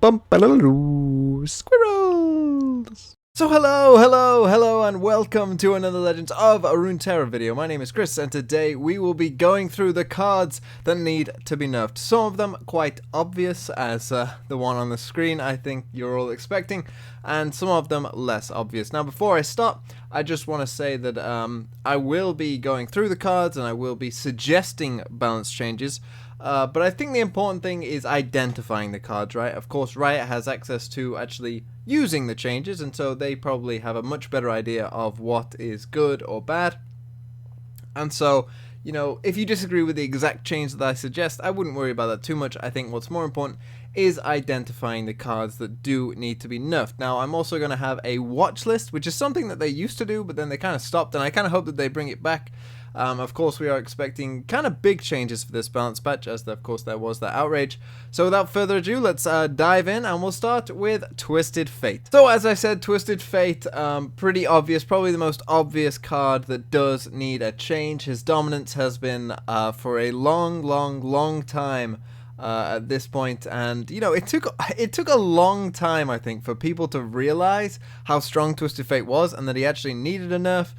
Squirrels! So hello, and welcome to another Legends of Runeterra video. My name is Chris, and today we will be going through the cards that need to be nerfed. Some of them quite obvious, as the one on the screen I think you're all expecting, and some of them less obvious. Now before I start, I just want to say that I will be going through the cards, and I will be suggesting balance changes. But I think the important thing is identifying the cards, right? Of course, Riot has access to actually using the changes, and so they probably have a much better idea of what is good or bad. And so, you know, if you disagree with the exact change that I suggest, I wouldn't worry about that too much. I think what's more important is identifying the cards that do need to be nerfed. Now, I'm also going to have a watch list, which is something that they used to do, but then they kind of stopped, and I kind of hope that they bring it back. Of course, we are expecting kind of big changes for this balance patch, as of course there was that outrage. So without further ado, let's dive in, and we'll start with Twisted Fate. So as I said, Twisted Fate, pretty obvious, probably the most obvious card that does need a change. His dominance has been for a long time at this point, and you know, it took a long time, I think, for people to realize how strong Twisted Fate was and that he actually needed a nerf.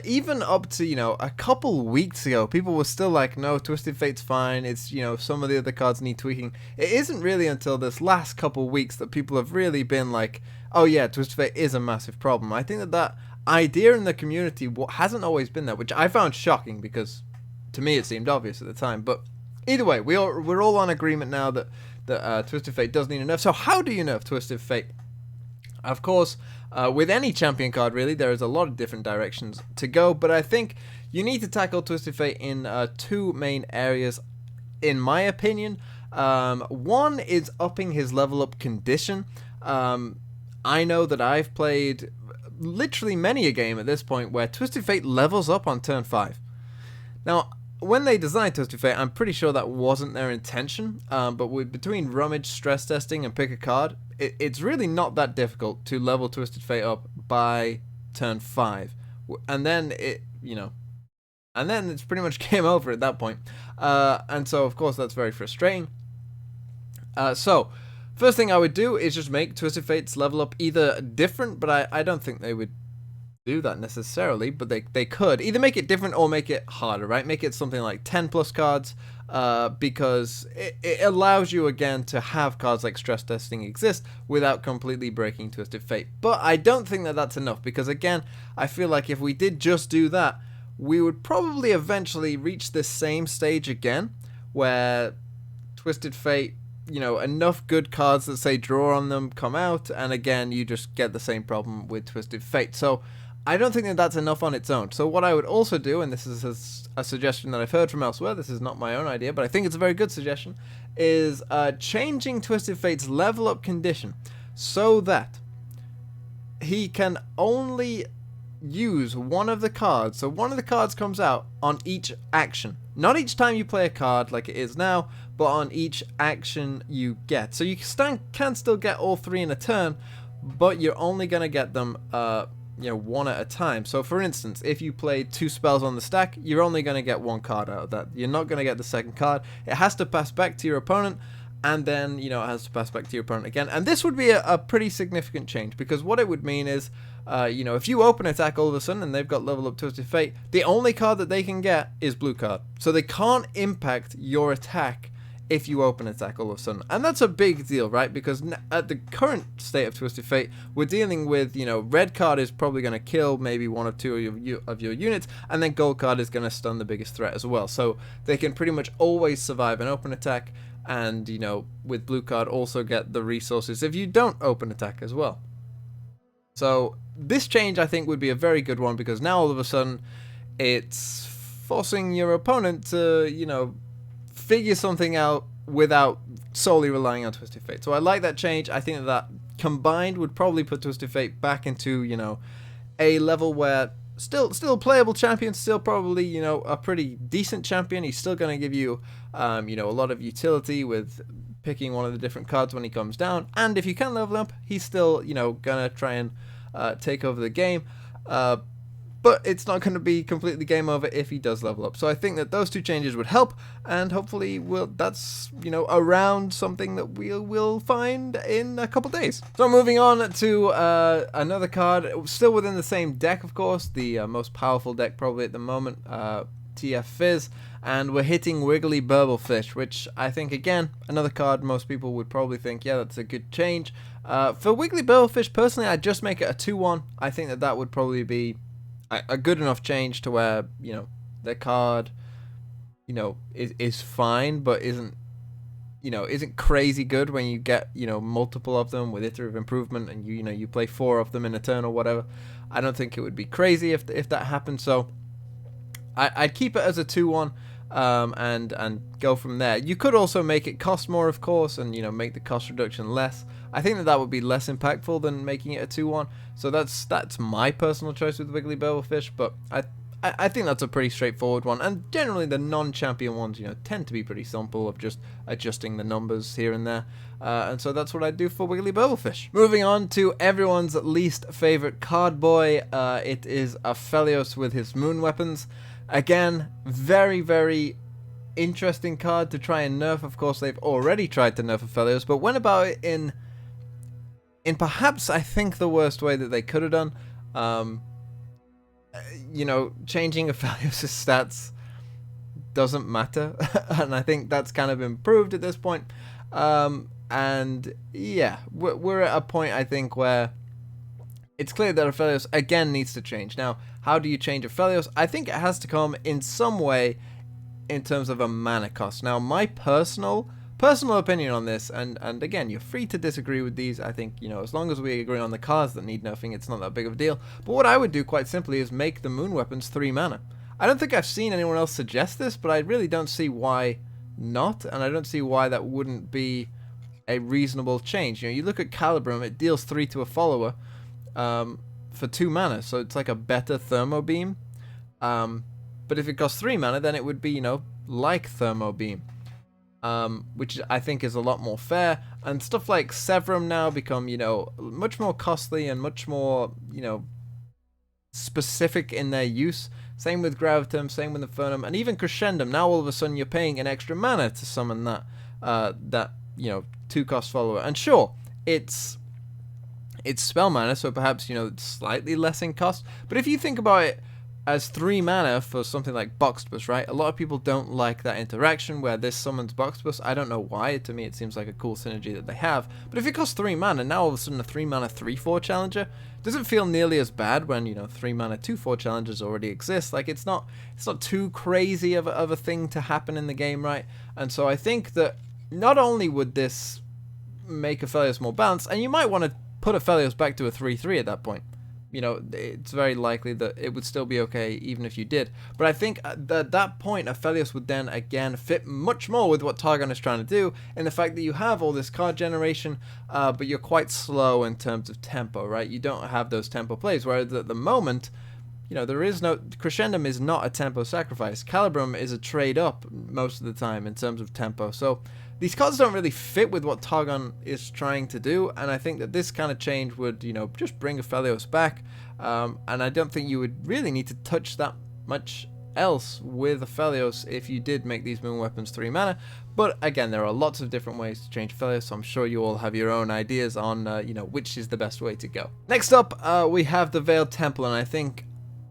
Even up to, you know, a couple weeks ago, people were still like, no, Twisted Fate's fine, it's, you know, some of the other cards need tweaking. It isn't really until this last couple weeks that people have really been like, oh yeah, Twisted Fate is a massive problem. I think that idea in the community hasn't always been there, which I found shocking, because to me it seemed obvious at the time. But either way, we're all on agreement now that Twisted Fate does need a nerf. So how do you nerf Twisted Fate? Of course, with any champion card, really, there is a lot of different directions to go, but I think you need to tackle Twisted Fate in two main areas, in my opinion. One is upping his level up condition. I know that I've played literally many a game at this point where Twisted Fate levels up on turn 5. Now, when they designed Twisted Fate, I'm pretty sure that wasn't their intention, but between Rummage, Stress Testing, and Pick a Card, it's really not that difficult to level Twisted Fate up by turn 5. And then and then it's pretty much game over at that point. And so, of course, that's very frustrating. So, first thing I would do is just make Twisted Fate's level up either different, but I don't think they would do that necessarily, but they could either make it different or make it harder, right? Make it something like 10 plus cards, because it allows you again to have cards like Stress Testing exist without completely breaking Twisted Fate. But I don't think that that's enough, because again, I feel like if we did just do that, we would probably eventually reach this same stage again, where Twisted Fate, you know, enough good cards that say draw on them come out, and again you just get the same problem with Twisted Fate. So I don't think that that's enough on its own. So what I would also do, and this is a suggestion that I've heard from elsewhere, this is not my own idea, but I think it's a very good suggestion, is changing Twisted Fate's level up condition so that he can only use one of the cards. So one of the cards comes out on each action. Not each time you play a card like it is now, but on each action you get. So you can still get all three in a turn, but you're only going to get them one at a time. So for instance, if you play 2 spells on the stack, you're only going to get 1 card out of that. You're not going to get the second card. It has to pass back to your opponent, and then, you know, it has to pass back to your opponent again. And this would be a pretty significant change, because what it would mean is, you know, if you open attack all of a sudden and they've got level up Twisted Fate, the only card that they can get is blue card. So they can't impact your attack if you open attack all of a sudden. And that's a big deal, right? Because at the current state of Twisted Fate, we're dealing with, you know, red card is probably going to kill maybe 1 or 2 of your units, and then gold card is going to stun the biggest threat as well. So they can pretty much always survive an open attack, and, you know, with blue card also get the resources if you don't open attack as well. So this change, I think, would be a very good one, because now all of a sudden it's forcing your opponent to, you know, figure something out without solely relying on Twisted Fate. So I like that change. I think that combined would probably put Twisted Fate back into, you know, a level where still a playable champion, still probably, you know, a pretty decent champion. He's still going to give you, you know, a lot of utility with picking one of the different cards when he comes down. And if you can level up, he's still, you know, going to try and take over the game. but it's not going to be completely game over if he does level up. So I think that those two changes would help, and hopefully that's, you know, around something that we will find in a couple days. So moving on to another card, still within the same deck, of course, the most powerful deck probably at the moment, TF Fizz, and we're hitting Wiggly Burblefish, which I think, again, another card most people would probably think, yeah, that's a good change. For Wiggly Burblefish, personally, I'd just make it a 2-1. I think that would probably be a good enough change to where, you know, the card, you know, is fine, but isn't crazy good when you get, you know, multiple of them with Iterative Improvement, and you know, you play 4 of them in a turn or whatever. I don't think it would be crazy if that happened, so I'd keep it as a 2-1, and go from there. You could also make it cost more, of course, and, you know, make the cost reduction less. I think that would be less impactful than making it a 2-1. So that's my personal choice with Wiggly Burblefish, but I think that's a pretty straightforward one. And generally the non-champion ones, you know, tend to be pretty simple of just adjusting the numbers here and there. And so that's what I do for Wiggly Burblefish. Moving on to everyone's least favorite card boy. It is Aphelios with his moon weapons. Again, very, very interesting card to try and nerf. Of course, they've already tried to nerf Aphelios, but went about it in perhaps, I think, the worst way that they could have done. You know, changing Aphelios' stats doesn't matter, and I think that's kind of improved at this point. And yeah, we're at a point, I think, where it's clear that Aphelios again needs to change. Now, how do you change Aphelios? I think it has to come in some way in terms of a mana cost. Now, my personal opinion on this, and again, you're free to disagree with these. I think, you know, as long as we agree on the cards that need nerfing, it's not that big of a deal. But what I would do, quite simply, is make the moon weapons 3 mana. I don't think I've seen anyone else suggest this, but I really don't see why not, and I don't see why that wouldn't be a reasonable change. You know, you look at Calibrum, it deals 3 to a follower for 2 mana, so it's like a better Thermo Beam. But if it costs 3 mana, then it would be, you know, like Thermo Beam. Which I think is a lot more fair, and stuff like Severum now become, you know, much more costly and much more, you know, specific in their use. Same with Gravitum, same with Infernum, and even Crescendum. Now all of a sudden you're paying an extra mana to summon that, you know, 2-cost follower. And sure, it's spell mana, so perhaps, you know, it's slightly less in cost. But if you think about it as 3 mana for something like Boxbus, right? A lot of people don't like that interaction where this summons Boxbus. I don't know why. To me, it seems like a cool synergy that they have. But if it costs 3 mana, now all of a sudden a 3 mana 3/4 challenger doesn't feel nearly as bad when, you know, 3 mana 2/4 challengers already exist. Like, it's not too crazy of a thing to happen in the game, right? And so I think that not only would this make Aphelios more balanced, and you might want to put Aphelios back to a 3/3 at that point. You know, it's very likely that it would still be okay even if you did. But I think at that point, Aphelios would then again fit much more with what Targon is trying to do, in the fact that you have all this card generation, but you're quite slow in terms of tempo, right? You don't have those tempo plays, whereas at the moment, you know, there is no... Crescendum is not a tempo sacrifice. Calibrum is a trade up most of the time in terms of tempo. So these cards don't really fit with what Targon is trying to do, and I think that this kind of change would, you know, just bring Aphelios back, and I don't think you would really need to touch that much else with Aphelios if you did make these moon weapons 3 mana. But again, there are lots of different ways to change Aphelios, so I'm sure you all have your own ideas on, you know, which is the best way to go. Next up, we have the Veiled Temple, and I think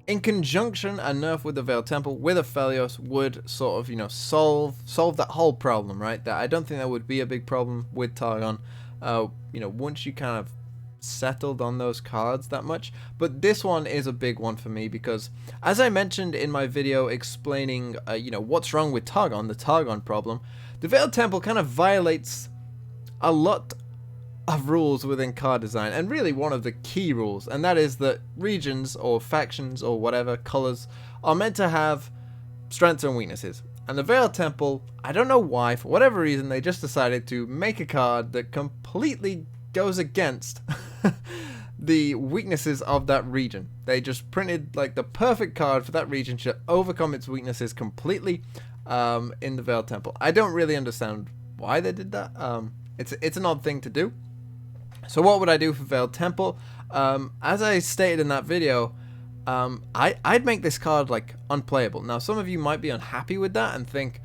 in conjunction, a nerf with the Veiled Temple with Aphelios would sort of, you know, solve that whole problem, right? That I don't think that would be a big problem with Targon, you know, once you kind of settled on those cards that much. But this one is a big one for me because, as I mentioned in my video explaining, you know, what's wrong with Targon, the Targon problem, the Veiled Temple kind of violates a lot of rules within card design, and really one of the key rules, and that is that regions or factions or whatever colors are meant to have strengths and weaknesses. And the Veiled Temple, I don't know why, for whatever reason, they just decided to make a card that completely goes against the weaknesses of that region. They just printed like the perfect card for that region to overcome its weaknesses completely in the Veiled Temple. I don't really understand why they did that. It's an odd thing to do. So what would I do for Veiled Temple? As I stated in that video, I'd make this card like unplayable. Now, some of you might be unhappy with that and think,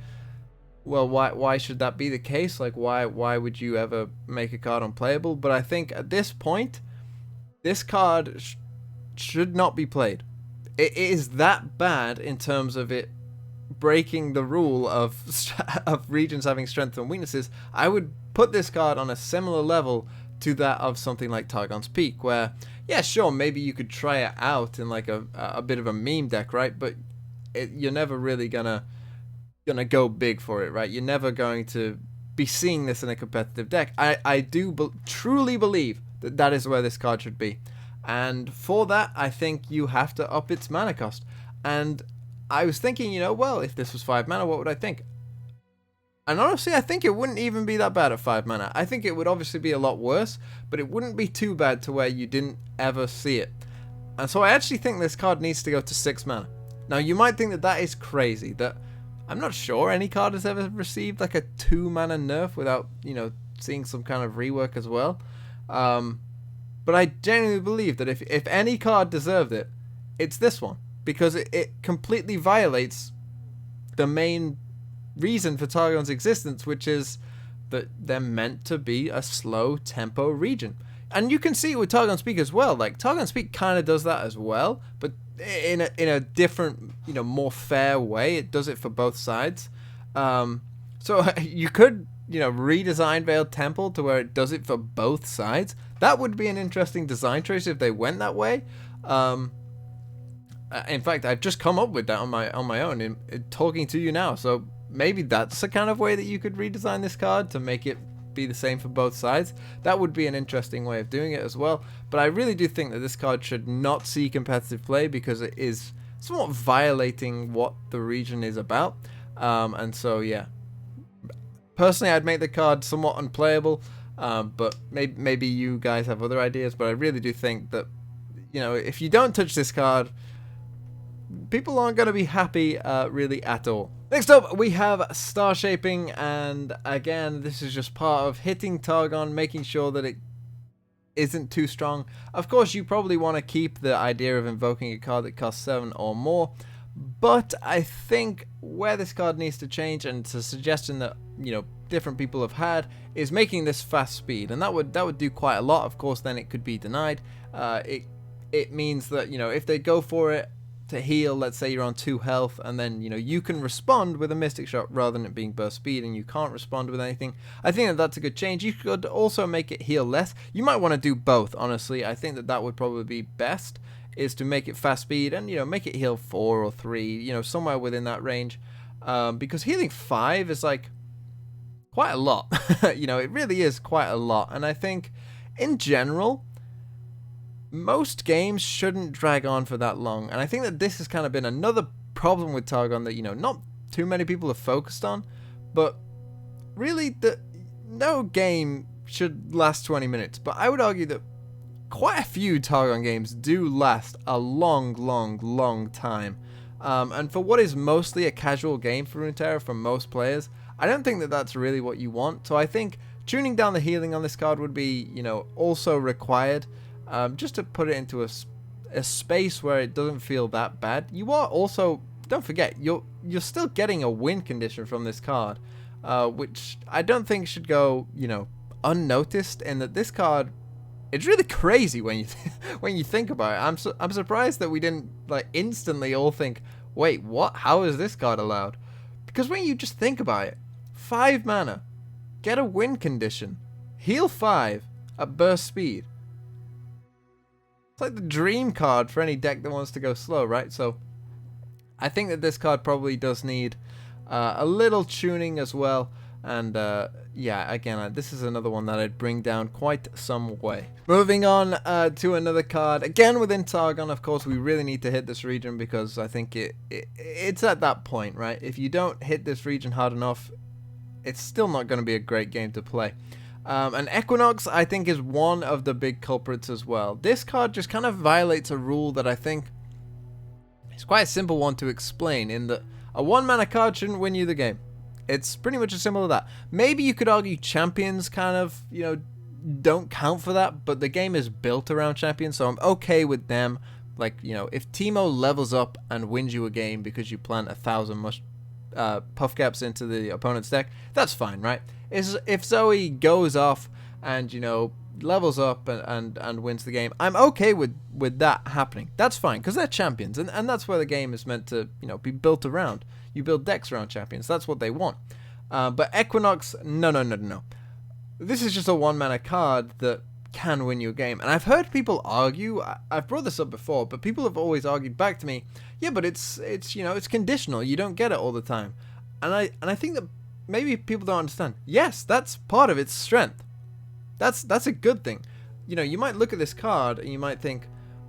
well, why should that be the case? Like, why would you ever make a card unplayable? But I think at this point, this card should not be played. It is that bad in terms of it breaking the rule of regions having strengths and weaknesses. I would put this card on a similar level to that of something like Targon's Peak, where, yeah, sure, maybe you could try it out in like a bit of a meme deck, right? But you're never really gonna go big for it, right? You're never going to be seeing this in a competitive deck. I do truly believe that that is where this card should be. And for that, I think you have to up its mana cost. And I was thinking, well, if this was 5 mana, what would I think? And honestly, I think it wouldn't even be that bad at 5 mana. I think it would obviously be a lot worse, but it wouldn't be too bad to where you didn't ever see it. And so I actually think this card needs to go to 6 mana. Now, you might think that that is crazy, that I'm not sure any card has ever received like a 2 mana nerf without, seeing some kind of rework as well. But I genuinely believe that if any card deserved it, it's this one. Because it completely violates the main reason for Targon's existence, which is that they're meant to be a slow tempo region. And you can see it with Targon's Peak as well. Like, Targon's Peak kind of does that as well, but in a different, more fair way. It does it for both sides. So you could, redesign Veiled Temple to where it does it for both sides. That would be an interesting design choice if they went that way. In fact, I've just come up with that on my own in talking to you now. So maybe that's the kind of way that you could redesign this card to make it be the same for both sides. That would be an interesting way of doing it as well. But I really do think that this card should not see competitive play because it is somewhat violating what the region is about. And so, yeah. Personally, I'd make the card somewhat unplayable. But maybe you guys have other ideas. But I really do think that, if you don't touch this card, people aren't going to be happy really at all. Next up, we have Star Shaping, and again, this is just part of hitting Targon, making sure that it isn't too strong. Of course, you probably want to keep the idea of invoking a card that costs 7 or more, but I think where this card needs to change, and it's a suggestion that, different people have had, is making this fast speed, and that would do quite a lot. Of course, then it could be denied. It means that, if they go for it to heal, let's say you're on 2 health, and then you can respond with a Mystic Shot rather than it being burst speed, and you can't respond with anything. I think that that's a good change. You could also make it heal less. You might want to do both, honestly. I think that would probably be best, is to make it fast speed and make it heal 4 or 3, somewhere within that range, because healing 5 is like quite a lot. It really is quite a lot. And I think in general, most games shouldn't drag on for that long, and I think that this has kind of been another problem with Targon that not too many people have focused on, but really no game should last 20 minutes, but I would argue that quite a few Targon games do last a long time, and for what is mostly a casual game for Runeterra for most players, I don't think that that's really what you want. So I think tuning down the healing on this card would be also required. Just to put it into a space where it doesn't feel that bad. You are also, don't forget, you're still getting a win condition from this card, which I don't think should go, unnoticed. And that this card, it's really crazy when you when you think about it. I'm surprised that we didn't like instantly all think, wait, what? How is this card allowed? Because when you just think about it, 5 mana, get a win condition, heal 5 at burst speed. It's like the dream card for any deck that wants to go slow, right? So I think that this card probably does need a little tuning as well. And yeah, again, this is another one that I'd bring down quite some way. Moving on to another card. Again, within Targon, of course, we really need to hit this region because I think it's at that point, right? If you don't hit this region hard enough, it's still not going to be a great game to play. And Equinox, I think, is one of the big culprits as well. This card just kind of violates a rule that I think is quite a simple one to explain, in that a 1-mana card shouldn't win you the game. It's pretty much as simple as that. Maybe you could argue champions kind of, don't count for that, but the game is built around champions, so I'm okay with them. Like, you know, if Teemo levels up and wins you a game because you plant 1,000 puff caps into the opponent's deck, that's fine, right? If Zoe goes off and, you know, levels up and wins the game, I'm okay with that happening. That's fine, because they're champions, and that's where the game is meant to, you know, be built around. You build decks around champions. That's what they want. But Equinox, no. This is just a 1-mana card that can win you a game. And I've heard people argue, I've brought this up before, but people have always argued back to me, yeah, but it's you know, it's conditional. You don't get it all the time. And I think that maybe people don't understand. Yes, that's part of its strength. That's a good thing. You know, you might look at this card and you might think,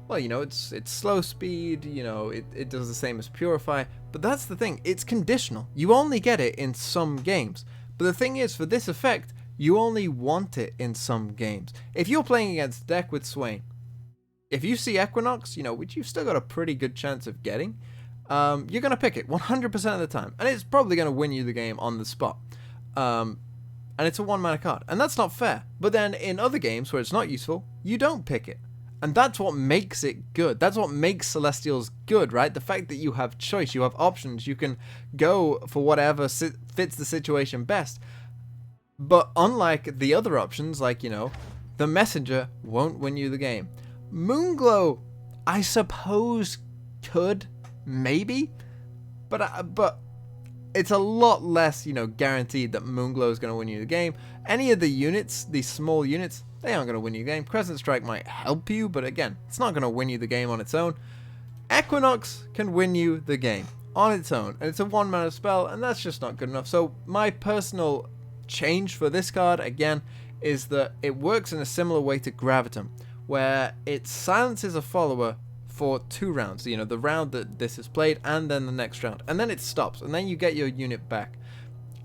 well, you know, it's slow speed, you know, it does the same as Purify, but that's the thing, it's conditional. You only get it in some games. But the thing is, for this effect, you only want it in some games. If you're playing against a deck with Swain, if you see Equinox, you know, which you've still got a pretty good chance of getting, you're going to pick it 100% of the time. And it's probably going to win you the game on the spot. And it's a 1-mana card. And that's not fair. But then in other games where it's not useful, you don't pick it. And that's what makes it good. That's what makes Celestials good, right? The fact that you have choice, you have options, you can go for whatever fits the situation best. But unlike the other options, like, you know, the Messenger won't win you the game. Moonglow, I suppose, could, maybe, but it's a lot less, you know, guaranteed that Moonglow is going to win you the game. Any of the units, these small units, they aren't going to win you the game. Crescent Strike might help you, but again, it's not going to win you the game on its own. Equinox can win you the game on its own, and it's a 1-mana spell, and that's just not good enough. So my personal change for this card, again, is that it works in a similar way to Gravitum, where it silences a follower for 2 rounds, you know, the round that this is played and then the next round, and then it stops, and then you get your unit back.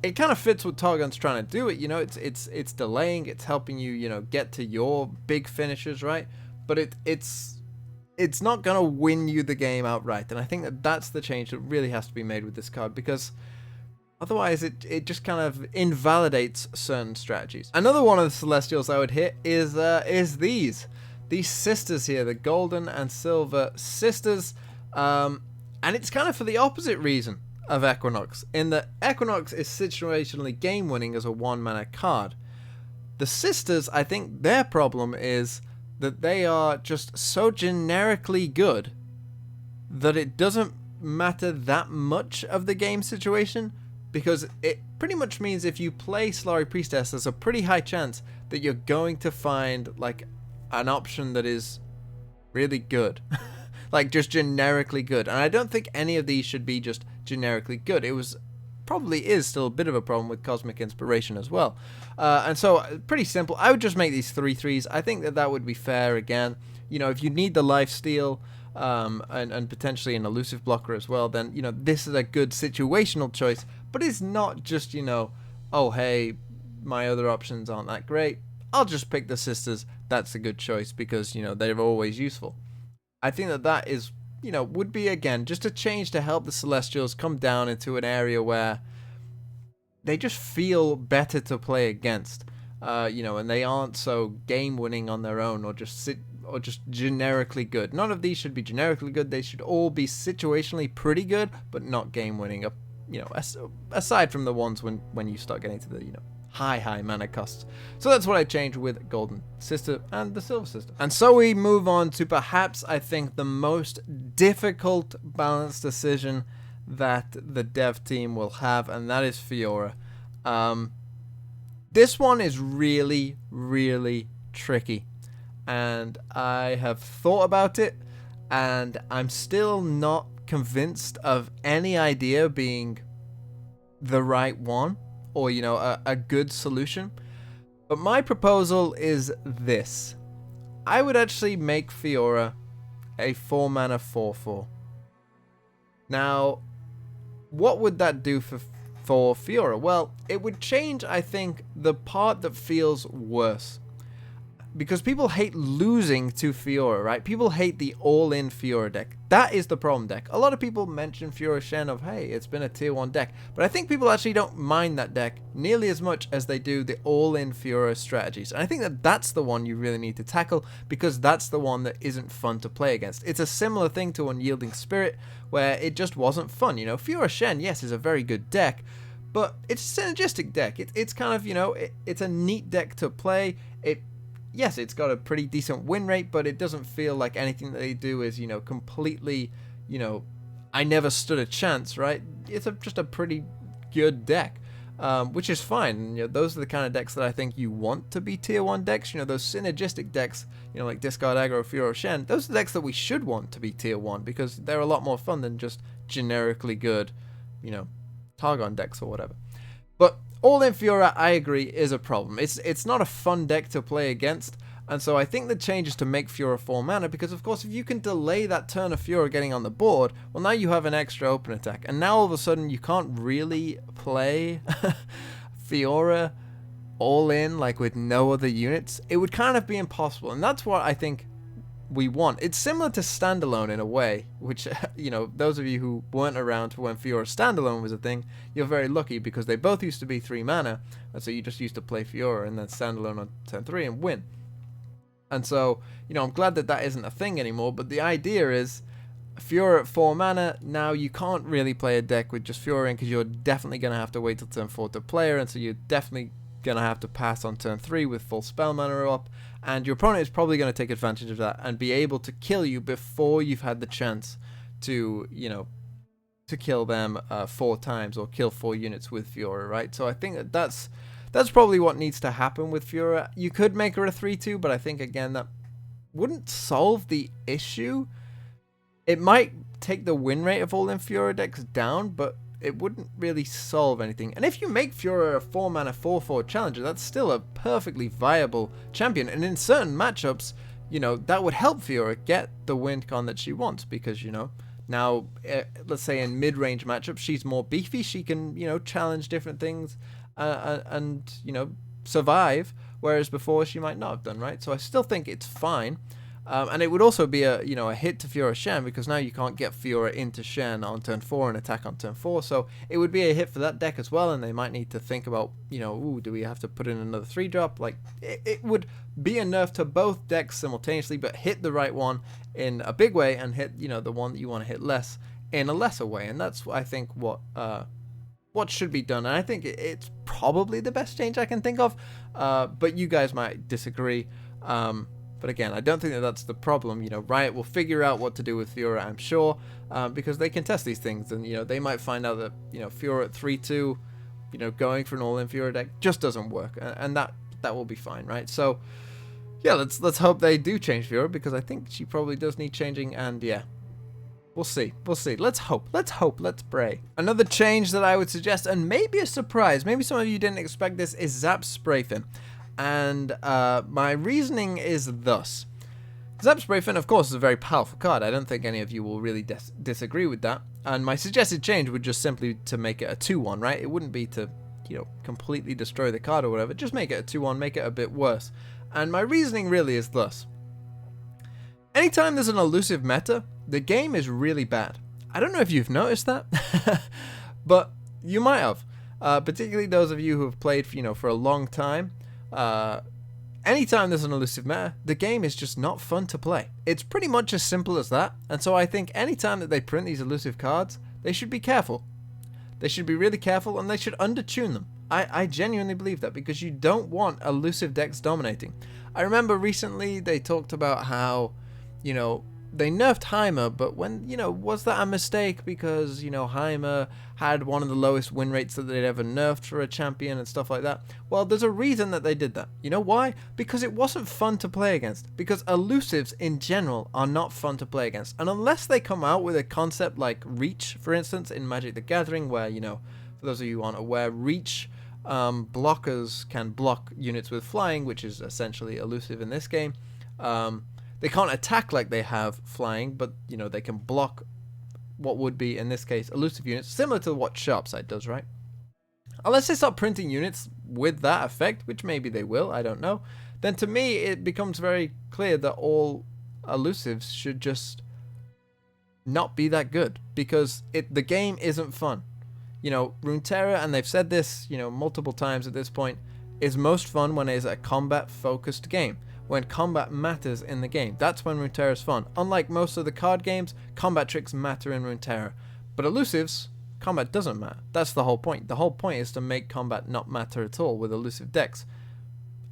It kind of fits what Targon's trying to do. It, you know, it's delaying, it's helping you, you know, get to your big finishes, right? But it's not gonna win you the game outright, and I think that that's the change that really has to be made with this card, because otherwise it just kind of invalidates certain strategies. Another one of the Celestials I would hit is these sisters here, the golden and silver sisters, and it's kind of for the opposite reason of Equinox, in that Equinox is situationally game winning as a 1-mana card. The sisters, I think their problem is that they are just so generically good that it doesn't matter that much of the game situation, because it pretty much means if you play Solari Priestess, there's a pretty high chance that you're going to find like an option that is really good. Like just generically good. And I don't think any of these should be just generically good. It probably is still a bit of a problem with Cosmic Inspiration as well. And so pretty simple. I would just make these 3/3s. I think that would be fair again. You know, if you need the lifesteal and potentially an elusive blocker as well, then, you know, this is a good situational choice. But it's not just, you know, oh, hey, my other options aren't that great, I'll just pick the sisters. That's a good choice because, you know, they're always useful. I think that is, you know, would be, again, just a change to help the Celestials come down into an area where they just feel better to play against, you know, and they aren't so game winning on their own or just generically good. None of these should be generically good. They should all be situationally pretty good, but not game winning. You know, aside from the ones when you start getting to the, you know, high mana costs. So that's what I changed with Golden Sister and the Silver Sister. And so we move on to perhaps, I think, the most difficult balance decision that the dev team will have, and that is Fiora. This one is really, really tricky, and I have thought about it, and I'm still not convinced of any idea being the right one, or, you know, a good solution. But my proposal is this. I would actually make Fiora a 4-mana 4/4. Now, what would that do for Fiora? Well, it would change, I think, the part that feels worse. because people hate losing to Fiora, right? People hate the all-in Fiora deck. That is the problem deck. A lot of people mention Fiora Shen of, hey, it's been a tier 1 deck. But I think people actually don't mind that deck nearly as much as they do the all-in Fiora strategies. And I think that that's the one you really need to tackle, because that's the one that isn't fun to play against. It's a similar thing to Unyielding Spirit, where it just wasn't fun. You know, Fiora Shen, yes, is a very good deck, but it's a synergistic deck. It's kind of, you know, it's a neat deck to play. Yes, it's got a pretty decent win rate, but it doesn't feel like anything that they do is, you know, completely, you know, I never stood a chance, right? It's just a pretty good deck, which is fine. You know, those are the kind of decks that I think you want to be tier 1 decks. You know, those synergistic decks, you know, like Discard Aggro, Fiora Shen, those are the decks that we should want to be tier 1, because they're a lot more fun than just generically good, you know, Targon decks or whatever. But all-in Fiora, I agree, is a problem. It's not a fun deck to play against, and so I think the change is to make Fiora 4 mana, because of course if you can delay that turn of Fiora getting on the board, well, now you have an extra open attack, and now all of a sudden you can't really play Fiora all-in, like with no other units. It would kind of be impossible, and that's what I think we want. It's similar to Standalone in a way, which, you know, those of you who weren't around for when Fiora Standalone was a thing, you're very lucky, because they both used to be 3 mana, and so you just used to play Fiora and then Standalone on turn 3 and win. And so, you know, I'm glad that that isn't a thing anymore, but the idea is Fiora at 4 mana, now you can't really play a deck with just Fiora in, because you're definitely going to have to wait till turn 4 to play her, and so you're definitely going to have to pass on turn 3 with full spell mana up, and your opponent is probably going to take advantage of that and be able to kill you before you've had the chance to, you know, to kill them 4 times or kill 4 units with Fiora, right? So I think that that's probably what needs to happen with Fiora. You could make her a 3-2, but I think, again, that wouldn't solve the issue. It might take the win rate of all-in Fiora decks down, but it wouldn't really solve anything. And if you make Fiora a 4 mana 4/4 challenger, that's still a perfectly viable champion, and in certain matchups, you know, that would help Fiora get the win con that she wants, because, you know, now let's say in mid-range matchups she's more beefy, she can, you know, challenge different things and, you know, survive, whereas before she might not have done, right? So I still think it's fine. And it would also be a, you know, a hit to Fiora Shen, because now you can't get Fiora into Shen on turn 4 and attack on turn 4, so it would be a hit for that deck as well, and they might need to think about, you know, ooh, do we have to put in another 3-drop? Like, it would be a nerf to both decks simultaneously, but hit the right one in a big way and hit, you know, the one that you want to hit less in a lesser way, and that's, I think, what should be done. And I think it's probably the best change I can think of, but you guys might disagree. But again, I don't think that that's the problem. You know, Riot will figure out what to do with Fiora, I'm sure, because they can test these things, and, you know, they might find out that, you know, Fiora at 3-2, you know, going for an all-in Fiora deck just doesn't work, and that will be fine, right? So yeah, let's hope they do change Fiora, because I think she probably does need changing, and yeah, we'll see. Let's hope, let's pray. Another change that I would suggest, and maybe a surprise, maybe some of you didn't expect this, is Zap Sprayfin. And my reasoning is thus. Zap Sprayfin, of course, is a very powerful card. I don't think any of you will really disagree with that. And my suggested change would just simply to make it a 2-1, right? It wouldn't be to, you know, completely destroy the card or whatever. Just make it a 2-1, make it a bit worse. And my reasoning really is thus. Anytime there's an elusive meta, the game is really bad. I don't know if you've noticed that, but you might have. Particularly those of you who have played, you know, for a long time. Anytime there's an elusive meta, the game is just not fun to play. It's pretty much as simple as that, and so I think anytime that they print these elusive cards, they should be careful. They should be really careful, and they should undertune them. I genuinely believe that, because you don't want elusive decks dominating. I remember recently they talked about how, you know, they nerfed Heimer, but when, you know, was that a mistake because, you know, Heimer had one of the lowest win rates that they'd ever nerfed for a champion and stuff like that? Well, there's a reason that they did that. You know why? Because it wasn't fun to play against. Because elusives in general are not fun to play against. And unless they come out with a concept like Reach, for instance, in Magic the Gathering, where, you know, for those of you who aren't aware, Reach blockers can block units with flying, which is essentially elusive in this game. They can't attack like they have flying, but, you know, they can block what would be, in this case, elusive units, similar to what Sharpsight does, right? Unless they start printing units with that effect, which maybe they will, I don't know, then to me it becomes very clear that all elusives should just not be that good, because the game isn't fun. You know, Runeterra, and they've said this, you know, multiple times at this point, is most fun when it's a combat focused game. When combat matters in the game, that's when Runeterra is fun. Unlike most of the card games, combat tricks matter in Runeterra. But elusives, combat doesn't matter. That's the whole point. The whole point is to make combat not matter at all with elusive decks.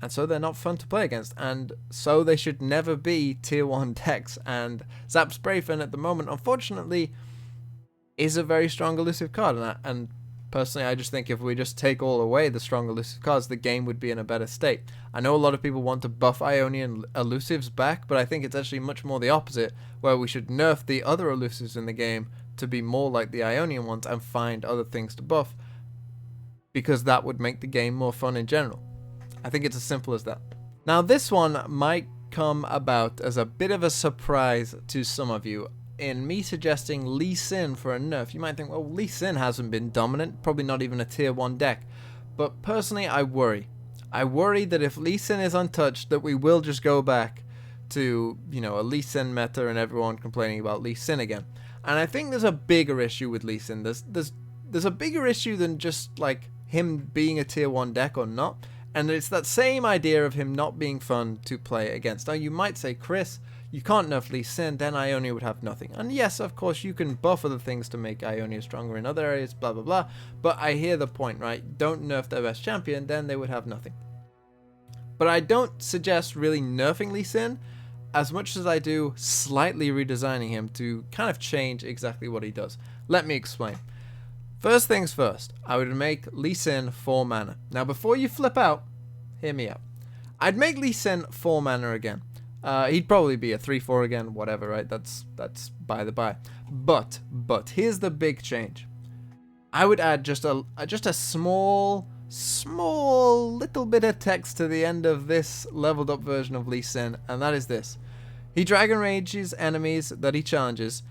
And so they're not fun to play against. And so they should never be tier 1 decks. And Zap Sprayfen at the moment, unfortunately, is a very strong elusive card. And personally, I just think if we just take all away the strong elusive cards, the game would be in a better state. I know a lot of people want to buff Ionian elusives back, but I think it's actually much more the opposite, where we should nerf the other elusives in the game to be more like the Ionian ones and find other things to buff, because that would make the game more fun in general. I think it's as simple as that. Now, this one might come about as a bit of a surprise to some of you. In me suggesting Lee Sin for a nerf, you might think, well, Lee Sin hasn't been dominant, probably not even a tier 1 deck. But personally, I worry. I worry that if Lee Sin is untouched, that we will just go back to, you know, a Lee Sin meta and everyone complaining about Lee Sin again. And I think there's a bigger issue with Lee Sin. There's a bigger issue than just, like, him being a tier 1 deck or not. And it's that same idea of him not being fun to play against. Now, you might say, Chris, you can't nerf Lee Sin, then Ionia would have nothing. And yes, of course, you can buff other things to make Ionia stronger in other areas, blah, blah, blah. But I hear the point, right? Don't nerf their best champion, then they would have nothing. But I don't suggest really nerfing Lee Sin as much as I do slightly redesigning him to kind of change exactly what he does. Let me explain. First things first, I would make Lee Sin 4 mana. Now, before you flip out, hear me out. I'd make Lee Sin 4 mana again. He'd probably be a 3/4 again, whatever, right? That's by the by. But here's the big change. I would add just a small little bit of text to the end of this leveled up version of Lee Sin, and that is this. He Dragon Rages enemies that he challenges,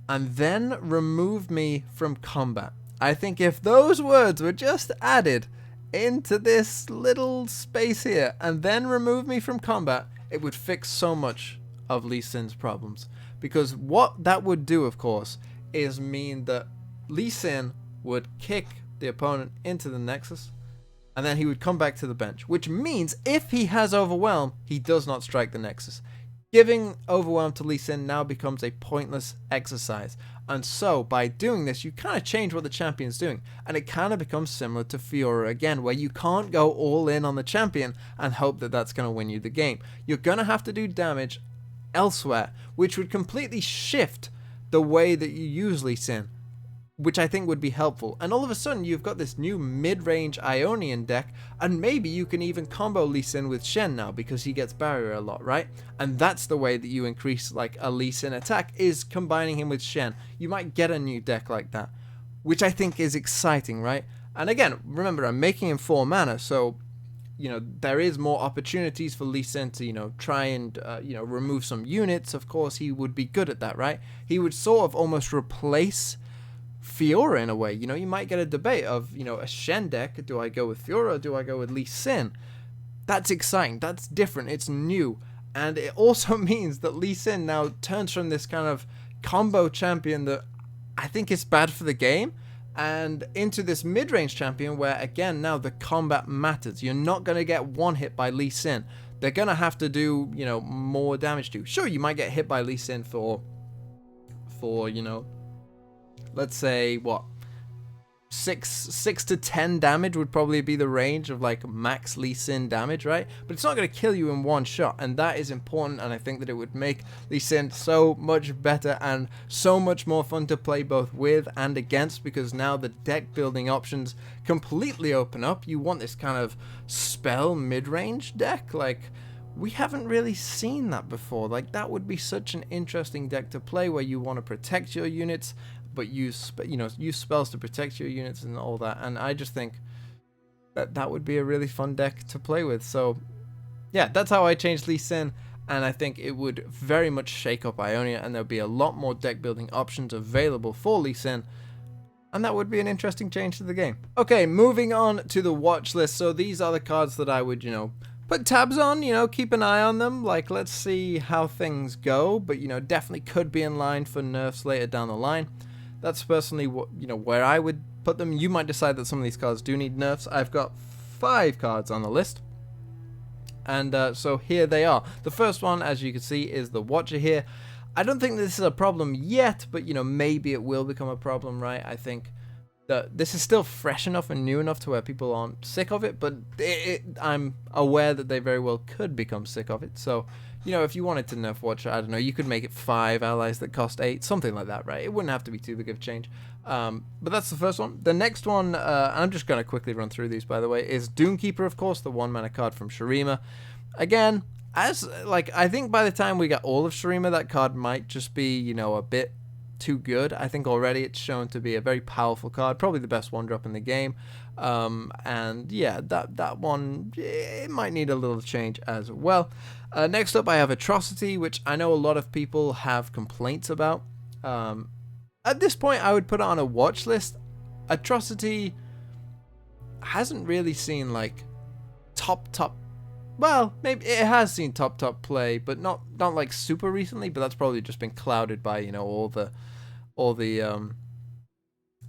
and then remove me from combat. I think if those words were just added into this little space here, and then remove me from combat, it would fix so much of Lee Sin's problems. Because what that would do, of course, is mean that Lee Sin would kick the opponent into the Nexus, and then he would come back to the bench. Which means, if he has Overwhelm, he does not strike the Nexus. Giving Overwhelm to Lee Sin now becomes a pointless exercise. And so, by doing this, you kind of change what the champion's doing. And it kind of becomes similar to Fiora again, where you can't go all in on the champion and hope that that's going to win you the game. You're going to have to do damage elsewhere, which would completely shift the way that you use Lee Sin, which I think would be helpful. And all of a sudden, you've got this new mid-range Ionian deck, and maybe you can even combo Lee Sin with Shen now, because he gets barrier a lot, right? And that's the way that you increase, like, a Lee Sin attack, is combining him with Shen. You might get a new deck like that, which I think is exciting, right? And again, remember, I'm making him 4 mana, so, you know, there is more opportunities for Lee Sin to, you know, try and, you know, remove some units. Of course, he would be good at that, right? He would sort of almost replace Fiora in a way. You know, you might get a debate of, you know, a Shen deck. Do I go with Fiora or do I go with Lee Sin? That's exciting. That's different. It's new. And it also means that Lee Sin now turns from this kind of combo champion that I think is bad for the game, and into this mid-range champion where, again, now the combat matters. You're not going to get one hit by Lee Sin. They're going to have to do, you know, more damage to. Sure, you might get hit by Lee Sin for you know, let's say, what, 6 to 10 damage would probably be the range of, like, max Lee Sin damage, right? But it's not going to kill you in one shot, and that is important, and I think that it would make Lee Sin so much better and so much more fun to play both with and against, because now the deck building options completely open up. You want this kind of spell mid-range deck, like, we haven't really seen that before. Like, that would be such an interesting deck to play, where you want to protect your units, but use spells to protect your units and all that. And I just think that that would be a really fun deck to play with. So yeah, that's how I changed Lee Sin, and I think it would very much shake up Ionia, and there'll be a lot more deck building options available for Lee Sin, and that would be an interesting change to the game. Okay, moving on to the watch list. So these are the cards that I would, you know, put tabs on, you know, keep an eye on them. Like, let's see how things go. But, you know, definitely could be in line for nerfs later down the line. That's personally what, you know, where I would put them. You might decide that some of these cards do need nerfs. I've got 5 cards on the list. And so here they are. The first one, as you can see, is the Watcher here. I don't think this is a problem yet, but, you know, maybe it will become a problem, right? I think that this is still fresh enough and new enough to where people aren't sick of it, but I'm aware that they very well could become sick of it. So, you know, if you wanted to nerf Watcher, I don't know, you could make it 5 allies that cost 8, something like that, right? It wouldn't have to be too big of a change. But that's the first one. The next one, I'm just going to quickly run through these, by the way, is Doomkeeper, of course, the 1-mana card from Shurima. Again, as, like, I think by the time we get all of Shurima, that card might just be, you know, a bit too good. I think already it's shown to be a very powerful card, probably the best 1-drop in the game. And yeah, that one, it might need a little change as well. Next up, I have Atrocity, which I know a lot of people have complaints about. At this point, I would put it on a watch list. Atrocity hasn't really seen like top. Well, maybe it has seen top play, but not like super recently. But that's probably just been clouded by, you know, all the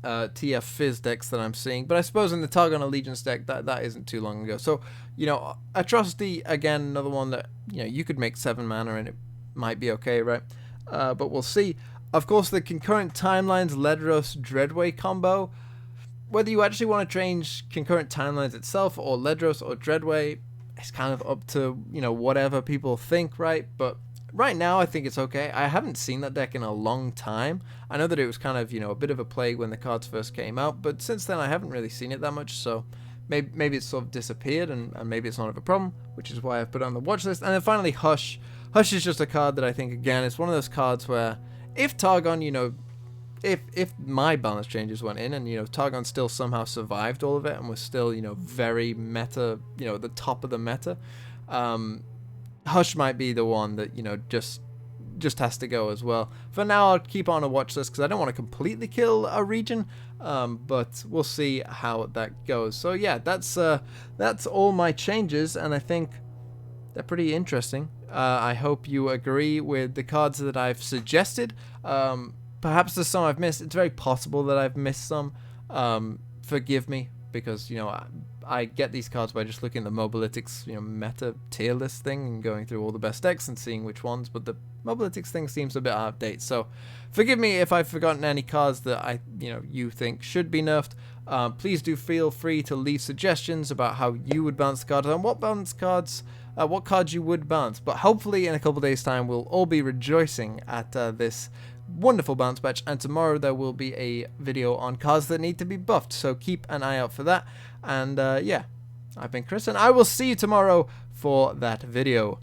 TF Fizz decks that I'm seeing. But I suppose in the Targon Allegiance deck, that isn't too long ago. So, you know, Atrocity, again, another one that, you know, you could make 7 mana and it might be okay, right? But we'll see. Of course, the Concurrent Timelines Ledros Dreadway combo. Whether you actually want to change Concurrent Timelines itself or Ledros or Dreadway, it's kind of up to, you know, whatever people think, right? But right now, I think it's okay. I haven't seen that deck in a long time. I know that it was kind of, you know, a bit of a plague when the cards first came out, but since then I haven't really seen it that much, so maybe it's sort of disappeared, and maybe it's not of a problem, which is why I've put it on the watch list. And then finally, Hush. Hush is just a card that I think, again, it's one of those cards where if Targon, you know, if my balance changes went in and, you know, Targon still somehow survived all of it and was still, you know, very meta, you know, at the top of the meta, Hush might be the one that, you know, just has to go as well. For now, I'll keep on a watch list because I don't want to completely kill a region, but we'll see how that goes. So yeah, that's all my changes, and I think they're pretty interesting. I hope you agree with the cards that I've suggested. Perhaps there's some I've missed. It's very possible that I've missed some. Forgive me, because, you know, I get these cards by just looking at the Mobalytics, you know, meta tier list thing and going through all the best decks and seeing which ones, but the Mobalytics thing seems a bit out of date. So forgive me if I've forgotten any cards that you think should be nerfed. Please do feel free to leave suggestions about how you would balance the cards and what cards you would balance. But hopefully in a couple days' time we'll all be rejoicing at this wonderful bounce patch, and tomorrow there will be a video on cards that need to be buffed, so keep an eye out for that. And yeah, I've been Chris, and I will see you tomorrow for that video.